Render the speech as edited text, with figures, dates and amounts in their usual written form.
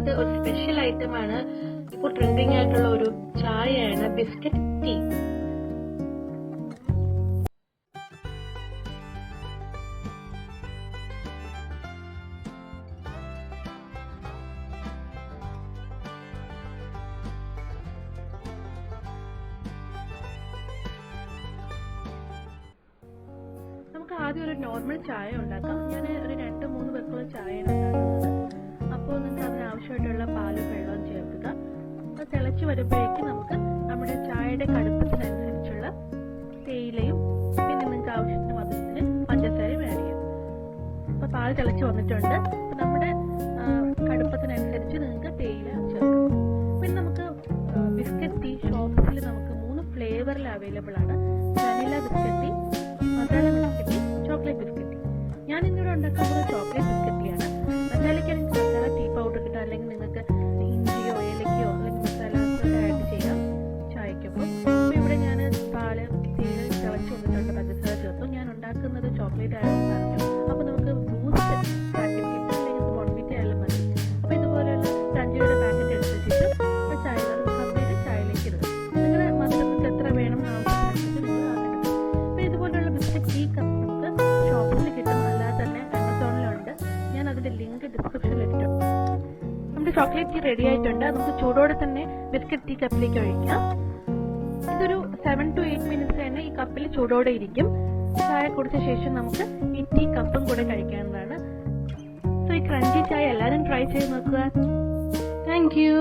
ഇന്നത്തെ ഒരു special item ആണ്. ഇപ്പോൾ ട്രെൻഡിങ് ആയിട്ടുള്ള ഒരു ചായയാണ് ബിസ്ക്കറ്റ് ടീ. നമുക്ക് ആദ്യം ഒരു നോർമൽ ചായ ഉണ്ടാക്കാം. ഞാൻ ഒരു 2-3 പേർക്കുള്ള ചായയാണ് ഉണ്ടാക്കുന്നത്. അപ്പോൾ നിങ്ങൾക്ക് അതിനാവശ്യമായിട്ടുള്ള പാലും വെള്ളവും ചേർക്കുക. അത് തിളച്ച് വരുമ്പോഴേക്കും നമുക്ക് നമ്മുടെ ചായയുടെ കടുപ്പത്തിനനുസരിച്ചുള്ള തേയിലയും പിന്നെ നിങ്ങൾക്ക് ആവശ്യത്തിന് മധുരത്തിന് പഞ്ചസാരയും ആഡ് ചെയ്യാം. അപ്പോൾ പാൽ തിളച്ച് വന്നിട്ടുണ്ട്. അപ്പോൾ നമ്മുടെ കടുപ്പത്തിനനുസരിച്ച് നിങ്ങൾക്ക് തേയില ചേർക്കാം. പിന്നെ നമുക്ക് ബിസ്ക്കറ്റ് ടീ ഷോപ്സിൽ നമുക്ക് 3 ഫ്ലേവറിൽ അവൈലബിൾ ആണ്. Vanilla biscuit tea, masala biscuit tea, chocolate biscuit tea. ഞാൻ ഇന്നിവിടെ ഉണ്ടാക്കുന്നത് ചോക്ലേറ്റ് ബിസ്ക്കറ്റ് ടീ ആണ്. മസാലയ്ക്ക് മസാല ടീ പൗഡർ കിട്ടുക, അല്ലെങ്കിൽ നിങ്ങൾക്ക് ഇഞ്ചിയോ ഏലക്കയോ അല്ലെങ്കിൽ മസാല ആഡ് ചെയ്യാം ചായക്കൊപ്പം. അപ്പോൾ ഇവിടെ ഞാൻ പാല് തേയില തിളച്ച് വന്നിട്ടുണ്ട്, പഞ്ചസാര ചേർത്തു. ഞാൻ ഉണ്ടാക്കുന്നത് ചോക്ലേറ്റ് ആണെന്ന് പറഞ്ഞു. അപ്പോൾ നമുക്ക് ബൂസ്റ്റ് പാക്കറ്റ് കിട്ടും, അല്ലെങ്കിൽ ബോൺവിറ്റ ആയാലും മതി. അപ്പോൾ ഇതുപോലെയുള്ള 5 രൂപയുടെ പാക്കറ്റ് എടുത്ത ശേഷം ചായ കമ്പിയുടെ ചായയിലേക്ക് ഇടുക. നിങ്ങളുടെ മധുരത്തിന് എത്ര വേണം ആവശ്യത്തിനനുസരിച്ച് നിങ്ങൾ എടുക്കുക. അപ്പോൾ ഇതുപോലെയുള്ള ബിസ്ക്കറ്റ് ടീ കപ്പ് നമുക്ക് ഷോപ്പിൽ കിട്ടും, അല്ലാതെ തന്നെ ആമസോണിലുണ്ട്. ഞാൻ അതിന്റെ ലിങ്ക് ഡിസ്ക്രിപ്ഷനിൽ ഇട്ടിട്ടുണ്ട്. നമ്മുടെ ചോക്ലേറ്റ് ടീ റെഡി ആയിട്ടുണ്ട്. നമുക്ക് ചൂടോടെ തന്നെ ബിസ്ക്കറ്റ് ടീ കപ്പിലേക്ക് ഒഴിക്കാം. ഇതൊരു 7 to 8 മിനിറ്റ്സ് തന്നെ ഈ കപ്പിൽ ചൂടോടെ ഇരിക്കും. ചായ കുടിച്ച ശേഷം നമുക്ക് ഈ ടീ കപ്പും കൂടെ കഴിക്കാവുന്നതാണ്. സോ ഈ ക്രഞ്ചി ചായ എല്ലാവരും ട്രൈ ചെയ്ത് നോക്കുക. Thank you.